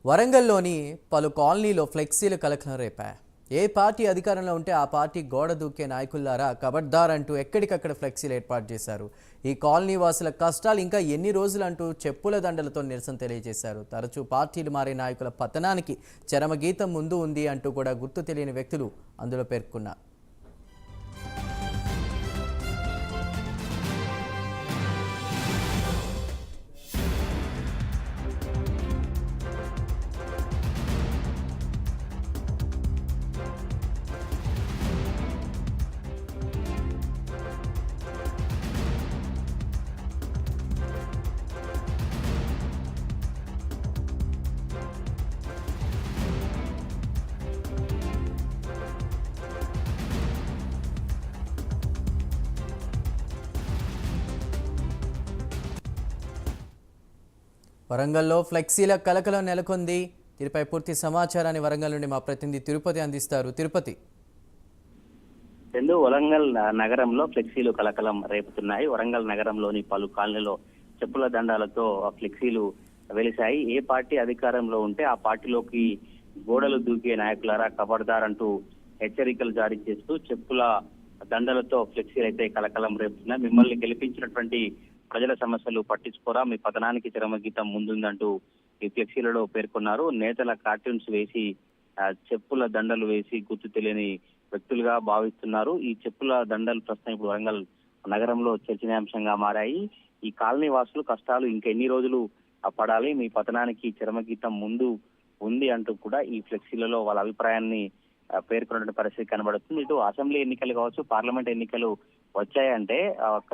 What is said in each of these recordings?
వరంగల్లోని పలు కాలనీలో ఫ్లెక్సీలు కలకలం రేపాయి. ఏ పార్టీ అధికారంలో ఉంటే ఆ పార్టీ గోడ దూకే నాయకుల్లారా కబడ్దార్ అంటూ ఎక్కడికక్కడ ఫ్లెక్సీలు ఏర్పాటు చేశారు. ఈ కాలనీ వాసుల కష్టాలు ఇంకా ఎన్ని రోజులు అంటూ చెప్పుల దండలతో నిరసన తెలియజేశారు. తరచూ పార్టీలు మారే నాయకుల పతనానికి చరమగీతం ముందు ఉంది అంటూ కూడా గుర్తు తెలియని వ్యక్తులు అందులో పేర్కొన్నారు. వరంగల్లో ఫ్లెక్సీల కలకలం నెలకొంది. దీనిపై పూర్తి సమాచారాన్ని వరంగల్ నుండి మా ప్రతినిధి తిరుపతి అందిస్తారు. తిరుపతి. వరంగల్ నగరంలో ఫ్లెక్సీలు కలకలం రేపుతున్నాయి. వరంగల్ నగరంలోని పలు కాలనీలో చెప్పుల దండాలతో ఫ్లెక్సీలు వెలిశాయి. ఏ పార్టీ అధికారంలో ఉంటే ఆ పార్టీలోకి గోడలు దూకే నాయకులారా ఖబర్దార్ అంటూ హెచ్చరికలు జారీ చేస్తూ చెప్పుల దండలతో ఫ్లెక్సీలు అయితే కలకలం రేపుతున్నాయి. మిమ్మల్ని గెలిపించినటువంటి ప్రజల సమస్యలు పట్టించుకోరా, మీ పతనానికి చరమగీతం ముందుందంటూ ఈ ఫ్లెక్సీలలో పేర్కొన్నారు. నేతల కార్టూన్స్ వేసి చెప్పుల దండలు వేసి గుర్తు తెలియని వ్యక్తులుగా భావిస్తున్నారు. ఈ చెప్పుల దండలు ప్రస్తుతం ఇప్పుడు వరంగల్ నగరంలో చర్చనీయాంశంగా మారాయి. ఈ కాలనీ వాసులు కష్టాలు ఇంకెన్ని రోజులు పడాలి, మీ పతనానికి చరమగీతం ముందు ఉంది అంటూ కూడా ఈ ఫ్లెక్సీలలో వాళ్ళ అభిప్రాయాన్ని పేర్కొన్నటువంటి పరిస్థితి కనబడుతుంది. ఇటు అసెంబ్లీ ఎన్నికలు కావచ్చు, పార్లమెంట్ ఎన్నికలు వచ్చాయంటే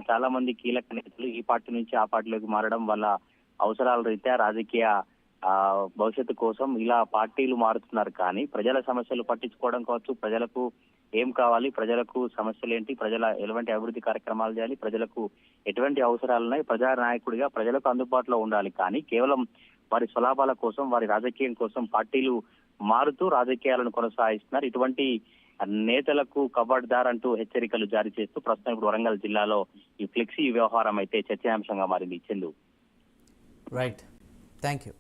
చాలా మంది కీలక నేతలు ఈ పార్టీ నుంచి ఆ పార్టీలోకి మారడం వల్ల అవసరాల రీత్యా రాజకీయ భవిష్యత్తు కోసం ఇలా పార్టీలు మారుతున్నారు. కానీ ప్రజల సమస్యలు పట్టించుకోవడం కావచ్చు, ప్రజలకు ఏం కావాలి, ప్రజలకు సమస్యలు ఏంటి, ప్రజల ఎలాంటి అభివృద్ధి కార్యక్రమాలు చేయాలి, ప్రజలకు ఎటువంటి అవసరాలు ఉన్నాయి, ప్రజా నాయకుడిగా ప్రజలకు అందుబాటులో ఉండాలి. కానీ కేవలం వారి స్వలాభాల కోసం, వారి రాజకీయం కోసం పార్టీలు మారుతూ రాజకీయాలను కొనసాగిస్తున్నారు. ఇటువంటి నేతలకు కబడ్దార్ అంటూ హెచ్చరికలు జారీ చేస్తూ ప్రస్తుతం ఇప్పుడు వరంగల్ జిల్లాలో ఈ ఫ్లెక్సీ వ్యవహారం అయితే చర్చనాంశంగా మారింది. చందు. Right, thank you.